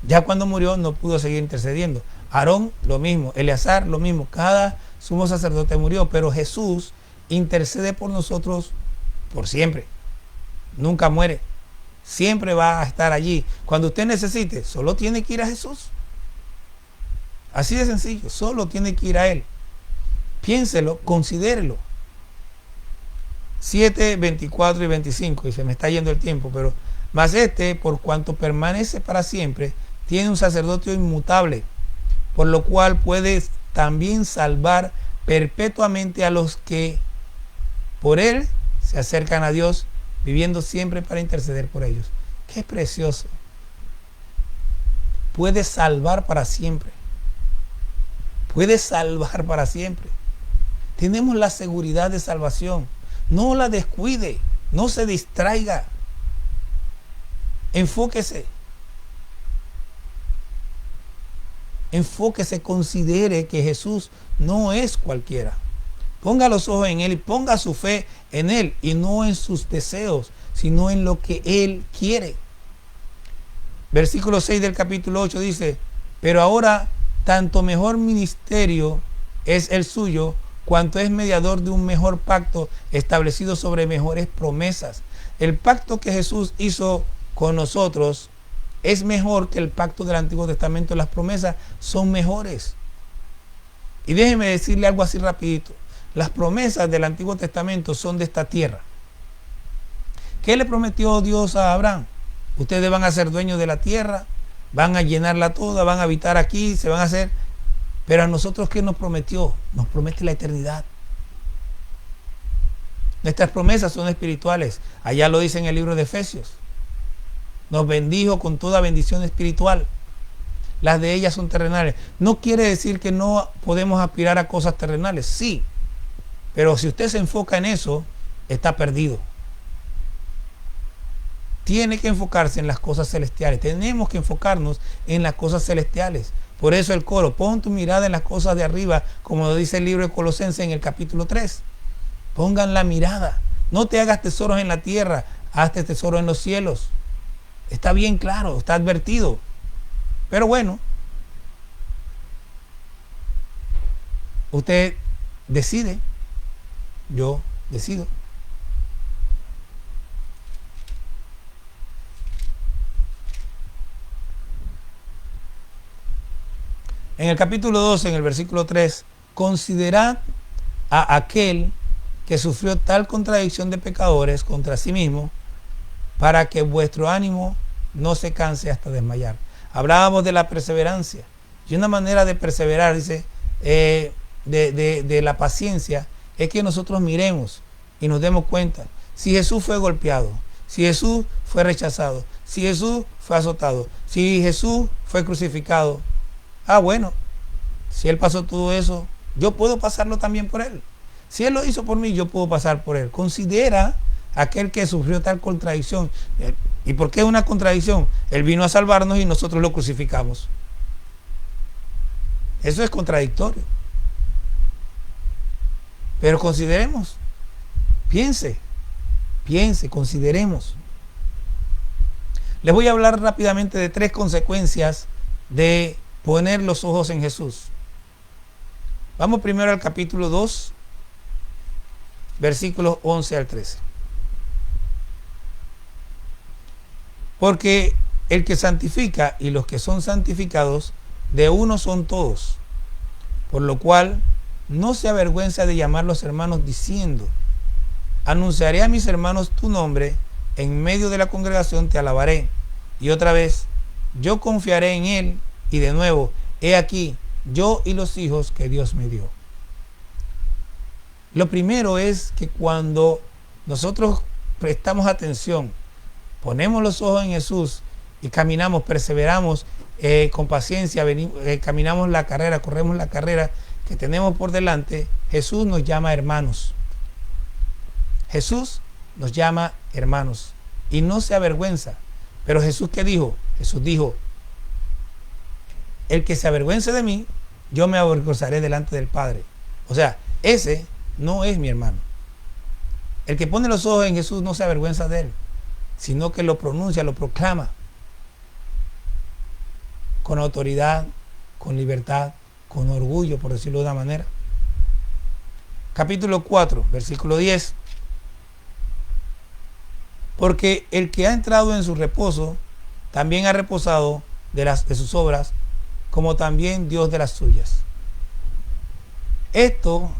Ya cuando murió no pudo seguir intercediendo. Aarón lo mismo, Eleazar lo mismo, cada sumo sacerdote murió, pero Jesús intercede por nosotros por siempre. Nunca muere, siempre va a estar allí. Cuando usted necesite, solo tiene que ir a Jesús. Así de sencillo, solo tiene que ir a Él. Piénselo, considérelo. 7, 24 y 25, y se me está yendo el tiempo, pero mas por cuanto permanece para siempre, tiene un sacerdocio inmutable, por lo cual puede también salvar perpetuamente a los que por Él se acercan a Dios, viviendo siempre para interceder por ellos. ¡Qué precioso! Puede salvar para siempre. Puede salvar para siempre. Tenemos la seguridad de salvación. No la descuide, no se distraiga. Enfóquese. Enfóquese, considere que Jesús no es cualquiera. Ponga los ojos en Él y ponga su fe en Él y no en sus deseos, sino en lo que Él quiere. Versículo 6 del capítulo 8 dice: pero ahora tanto mejor ministerio es el suyo, cuanto es mediador de un mejor pacto establecido sobre mejores promesas. El pacto que Jesús hizo con nosotros es mejor que el pacto del Antiguo Testamento. Las promesas son mejores. Y déjeme decirle algo así rapidito. Las promesas del Antiguo Testamento son de esta tierra. ¿Qué le prometió Dios a Abraham? Ustedes van a ser dueños de la tierra, van a llenarla toda, van a habitar aquí, se van a hacer... Pero a nosotros, ¿qué nos prometió? Nos promete la eternidad. Nuestras promesas son espirituales. Allá lo dice en el libro de Efesios. Nos bendijo con toda bendición espiritual. Las de ellas son terrenales. No quiere decir que no podemos aspirar a cosas terrenales. Sí. Pero si usted se enfoca en eso, está perdido. Tiene que enfocarse en las cosas celestiales. Tenemos que enfocarnos en las cosas celestiales. Por eso el coro: pon tu mirada en las cosas de arriba, como lo dice el libro de Colosenses en el capítulo 3. Pongan la mirada. No te hagas tesoros en la tierra, hazte tesoro en los cielos. Está bien claro, está advertido. Pero bueno, usted decide, yo decido. En el capítulo 12, en el versículo 3, considerad a aquel que sufrió tal contradicción de pecadores contra sí mismo, para que vuestro ánimo no se canse hasta desmayar. Hablábamos de la perseverancia. Y una manera de perseverar, dice, de la paciencia, es que nosotros miremos y nos demos cuenta. Si Jesús fue golpeado, si Jesús fue rechazado, si Jesús fue azotado, si Jesús fue crucificado, bueno, si Él pasó todo eso, yo puedo pasarlo también por Él. Si Él lo hizo por mí, yo puedo pasar por Él. Considera aquel que sufrió tal contradicción. ¿Y por qué una contradicción? Él vino a salvarnos y nosotros lo crucificamos. Eso es contradictorio. Pero consideremos, piense, consideremos. Les voy a hablar rápidamente de 3 consecuencias de poner los ojos en Jesús. Vamos primero al capítulo 2, versículos 11 al 13. Porque el que santifica y los que son santificados, de uno son todos. Por lo cual, no se avergüenza de llamarlos hermanos, diciendo: anunciaré a mis hermanos tu nombre, en medio de la congregación te alabaré. Y otra vez, yo confiaré en él. Y de nuevo, he aquí, yo y los hijos que Dios me dio. Lo primero es que cuando nosotros prestamos atención, ponemos los ojos en Jesús y caminamos, perseveramos con paciencia, caminamos la carrera, corremos la carrera que tenemos por delante, Jesús nos llama hermanos. Jesús nos llama hermanos y no se avergüenza. Pero Jesús, ¿qué dijo? Jesús dijo: el que se avergüence de mí, yo me avergonzaré delante del Padre. O sea, ese no es mi hermano. El que pone los ojos en Jesús no se avergüenza de él, sino que lo pronuncia, lo proclama con autoridad, con libertad, con orgullo, por decirlo de una manera. Capítulo 4, versículo 10. Porque el que ha entrado en su reposo, también ha reposado de sus obras, como también Dios de las suyas. Esto,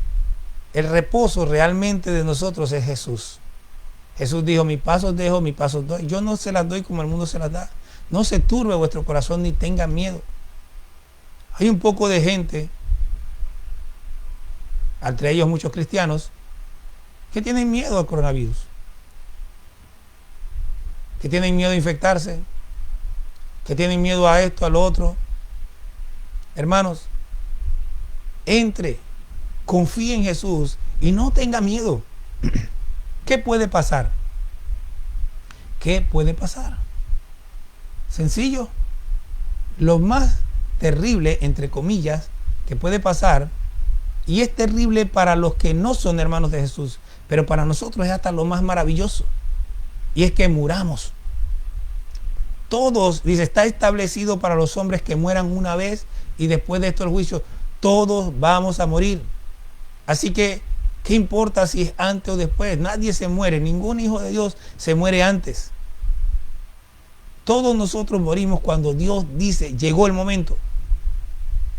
el reposo realmente de nosotros es Jesús. Jesús dijo, mis pasos dejo, mis pasos doy. Yo no se las doy como el mundo se las da. No se turbe vuestro corazón ni tenga miedo. Hay un poco de gente, entre ellos muchos cristianos, que tienen miedo al coronavirus, que tienen miedo a infectarse, que tienen miedo a esto, a lo otro. Hermanos, entre, confíe en Jesús y no tenga miedo. ¿Qué puede pasar? ¿Qué puede pasar? Sencillo. Lo más terrible, entre comillas, que puede pasar, y es terrible para los que no son hermanos de Jesús, pero para nosotros es hasta lo más maravilloso, y es que muramos. Todos, dice, está establecido para los hombres que mueran una vez y después de esto el juicio. Todos vamos a morir. Así que, ¿qué importa si es antes o después? Nadie se muere, ningún hijo de Dios se muere antes. Todos nosotros morimos cuando Dios dice, llegó el momento.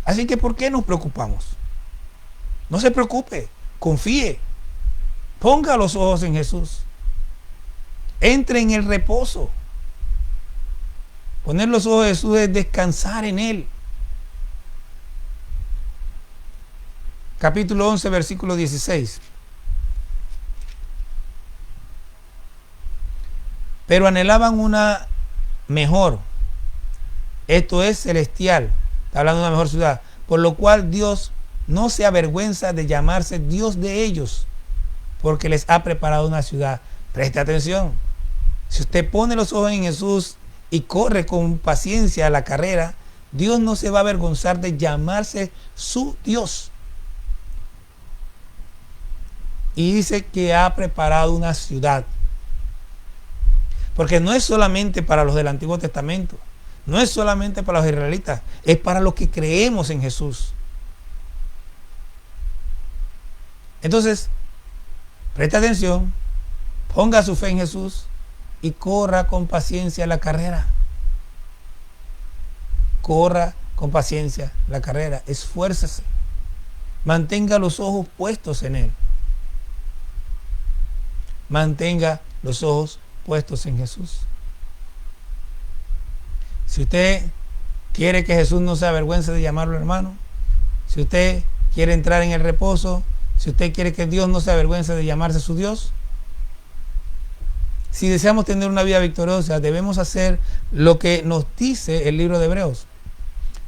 Así que, ¿por qué nos preocupamos? No se preocupe, confíe, ponga los ojos en Jesús, entre en el reposo. Poner los ojos en Jesús es descansar en Él. Capítulo 11, versículo 16. Pero anhelaban una mejor, esto es celestial, está hablando de una mejor ciudad, por lo cual Dios no se avergüenza de llamarse Dios de ellos, porque les ha preparado una ciudad. Preste atención, si usted pone los ojos en Jesús y corre con paciencia la carrera, Dios no se va a avergonzar de llamarse su Dios. Y dice que ha preparado una ciudad. Porque no es solamente para los del Antiguo Testamento, no es solamente para los israelitas, es para los que creemos en Jesús. Entonces, preste atención, ponga su fe en Jesús y corra con paciencia la carrera. Corra con paciencia la carrera, esfuércese, mantenga los ojos puestos en Él. Mantenga los ojos puestos en Jesús. Si usted quiere que Jesús no se avergüence de llamarlo hermano, si usted quiere entrar en el reposo, si usted quiere que Dios no se avergüence de llamarse su Dios, si deseamos tener una vida victoriosa, debemos hacer lo que nos dice el libro de Hebreos: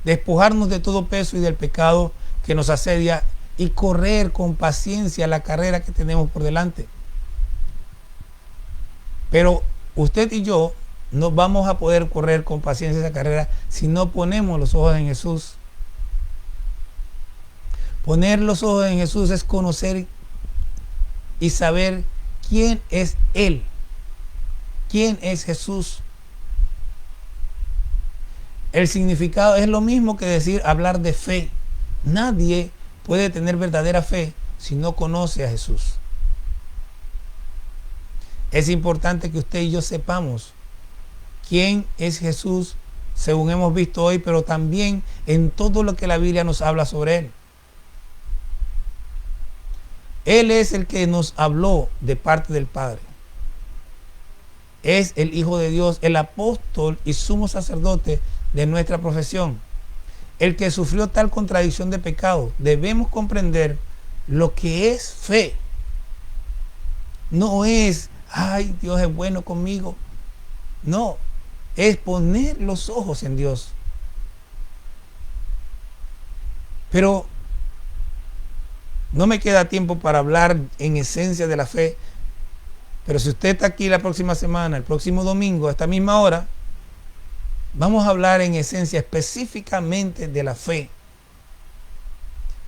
despojarnos de todo peso y del pecado que nos asedia y correr con paciencia la carrera que tenemos por delante. Pero usted y yo no vamos a poder correr con paciencia esa carrera si no ponemos los ojos en Jesús. Poner los ojos en Jesús es conocer y saber quién es Él. ¿Quién es Jesús? El significado es lo mismo que decir hablar de fe. Nadie puede tener verdadera fe si no conoce a Jesús. Es importante que usted y yo sepamos quién es Jesús, según hemos visto hoy, pero también en todo lo que la Biblia nos habla sobre Él. Él es el que nos habló de parte del Padre. Es el Hijo de Dios, el apóstol y sumo sacerdote de nuestra profesión, el que sufrió tal contradicción de pecado. Debemos comprender lo que es fe. No es, ay, Dios es bueno conmigo. No, es poner los ojos en Dios. Pero no me queda tiempo para hablar en esencia de la fe. Pero si usted está aquí la próxima semana, el próximo domingo, a esta misma hora, Vamos a hablar en esencia específicamente de la fe.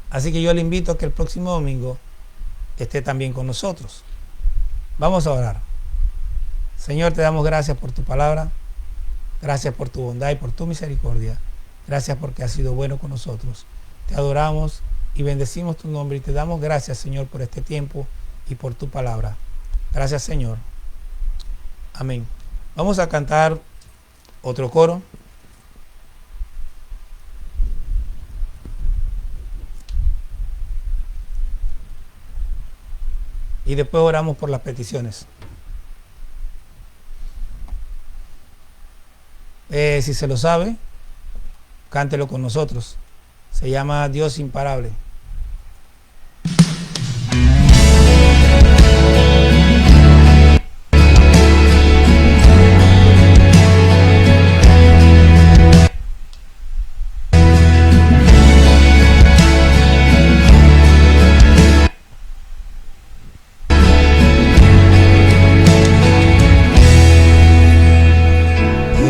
Así que yo le invito a que el próximo domingo esté también con nosotros. Vamos a orar. Señor, te damos gracias por tu palabra. Gracias por tu bondad y por tu misericordia. Gracias porque has sido bueno con nosotros. Te adoramos y bendecimos tu nombre y te damos gracias, Señor, por este tiempo y por tu palabra. Gracias, Señor. Amén. Vamos a cantar otro coro. Y después oramos por las peticiones. Si se lo sabe, cántelo con nosotros. Se llama Dios Imparable.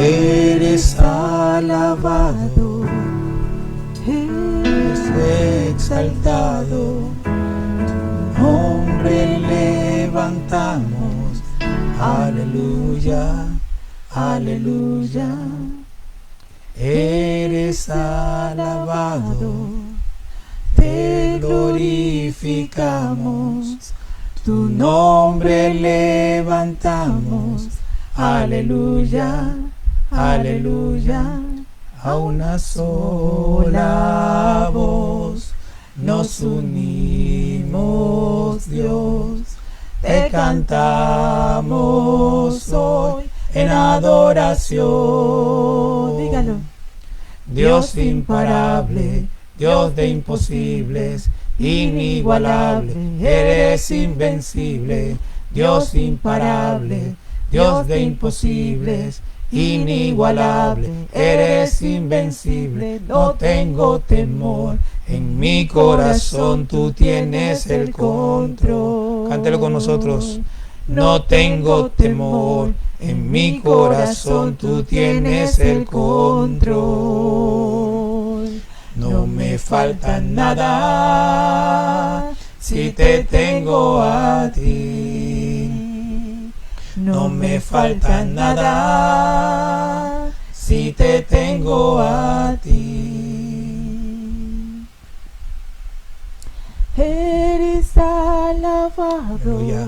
Eres alabado, eres exaltado, tu nombre levantamos, aleluya, aleluya. Eres alabado, te glorificamos, tu nombre levantamos, aleluya, aleluya. A una sola voz nos unimos, Dios, te cantamos hoy en adoración. Dígalo. Dios imparable, Dios de imposibles, inigualable, eres invencible. Dios imparable, Dios de imposibles, inigualable, eres invencible. No tengo temor, en mi corazón tú tienes el control. Cántelo con nosotros. No tengo temor, en mi corazón tú tienes el control. No me falta nada si te tengo a ti. No me falta nada si te tengo a ti. Eres alabado, Aleluya.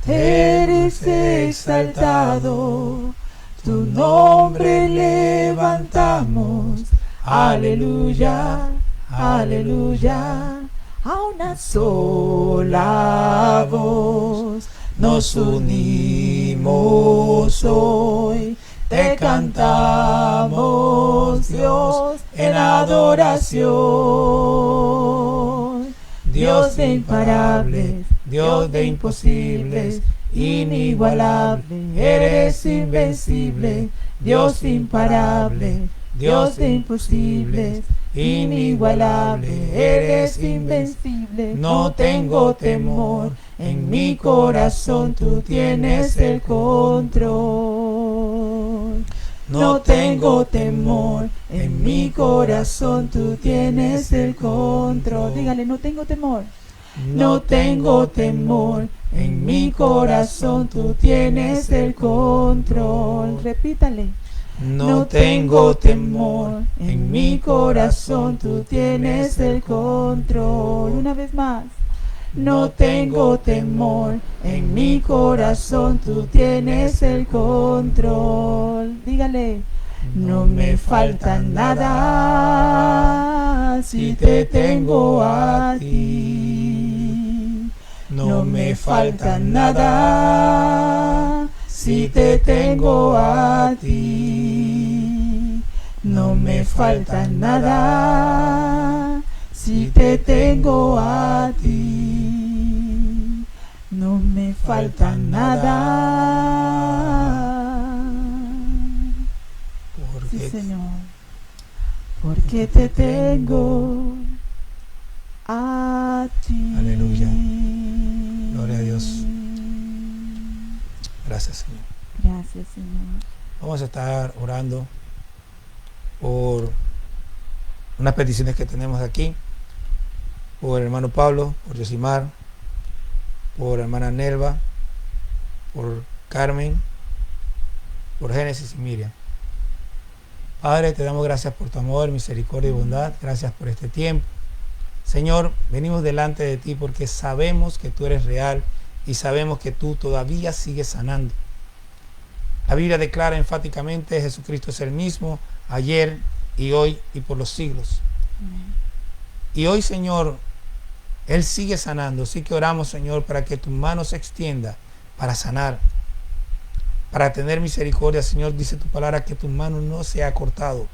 eres exaltado, tu nombre levantamos, aleluya, aleluya. A una sola voz nos unimos hoy, te cantamos, Dios, en adoración. Dios de imparables, Dios de imposibles, inigualable, eres invencible. Dios imparable, Dios de imposibles, inigualable, eres invencible. No tengo temor, en mi corazón tú tienes el control. No tengo temor, en mi corazón tú tienes el control. Dígale, no tengo temor. No tengo temor, en mi corazón tú tienes el control. Repítale. No tengo temor, en mi corazón tú tienes el control. Una vez más. No tengo temor, en mi corazón tú tienes el control. Dígale. No me falta nada si te tengo a ti. No me falta nada si te tengo a ti. No me falta nada si te tengo a ti. No me falta nada. Sí, Señor, porque te tengo a ti. Aleluya. Gloria a Dios. Gracias, Señor. Gracias, Señor. Vamos a estar orando por unas peticiones que tenemos aquí, por el hermano Pablo, por Yosimar, por la hermana Nelva, por Carmen, por Génesis y Miriam. Padre, te damos gracias por tu amor, misericordia y bondad. Gracias por este tiempo. Señor, venimos delante de ti porque sabemos que tú eres real y sabemos que tú todavía sigues sanando. La Biblia declara enfáticamente: Jesucristo es el mismo ayer y hoy y por los siglos. Amén. Y hoy, Señor, Él sigue sanando. Así que oramos, Señor, para que tu mano se extienda para sanar, para tener misericordia. Señor, dice tu palabra que tu mano no se ha cortado.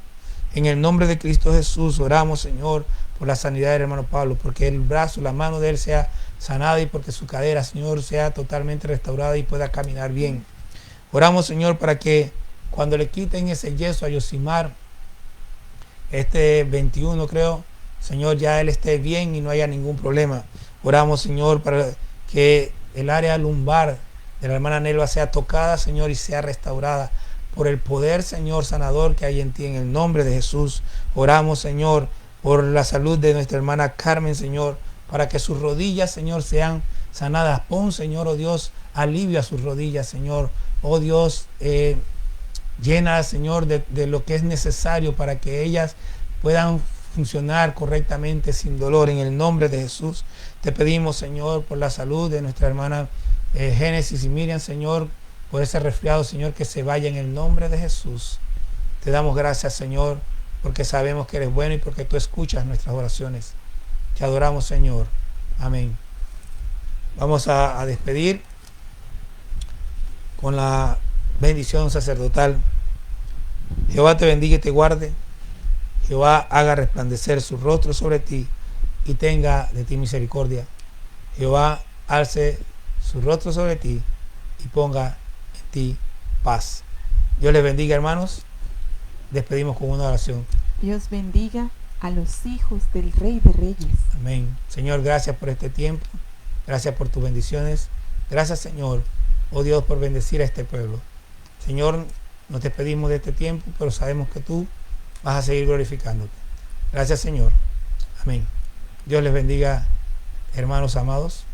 En el nombre de Cristo Jesús oramos, Señor, por la sanidad del hermano Pablo, porque el brazo, la mano de él sea sanada y porque su cadera, Señor, sea totalmente restaurada y pueda caminar bien. Oramos, Señor, para que cuando le quiten ese yeso a Yosimar, este 21 creo, Señor, ya él esté bien y no haya ningún problema. Oramos, Señor, para que el área lumbar de la hermana Nelva sea tocada, Señor, y sea restaurada por el poder, Señor, sanador que hay en ti, en el nombre de Jesús. Oramos, Señor, por la salud de nuestra hermana Carmen, Señor, para que sus rodillas, Señor, sean sanadas. Pon, Señor, oh Dios, alivio a sus rodillas, Señor. Oh Dios, llena, Señor, de lo que es necesario para que ellas puedan funcionar correctamente sin dolor. En el nombre de Jesús te pedimos, Señor, por la salud de nuestra hermana Génesis y Miriam, Señor, por ese resfriado, Señor, que se vaya en el nombre de Jesús. Te damos gracias, Señor, porque sabemos que eres bueno y porque tú escuchas nuestras oraciones. Te adoramos, Señor. Amén. Vamos a despedir con la bendición sacerdotal. Jehová te bendiga y te guarde. Jehová haga resplandecer su rostro sobre ti y tenga de ti misericordia. Jehová alce su rostro sobre ti y ponga en ti paz. Dios les bendiga, hermanos. Despedimos con una oración. Dios bendiga a los hijos del Rey de Reyes. Amén. Señor, gracias por este tiempo. Gracias por tus bendiciones. Gracias, Señor, oh Dios, por bendecir a este pueblo. Señor, nos despedimos de este tiempo, pero sabemos que tú vas a seguir glorificándote. Gracias, Señor. Amén. Dios les bendiga, hermanos amados.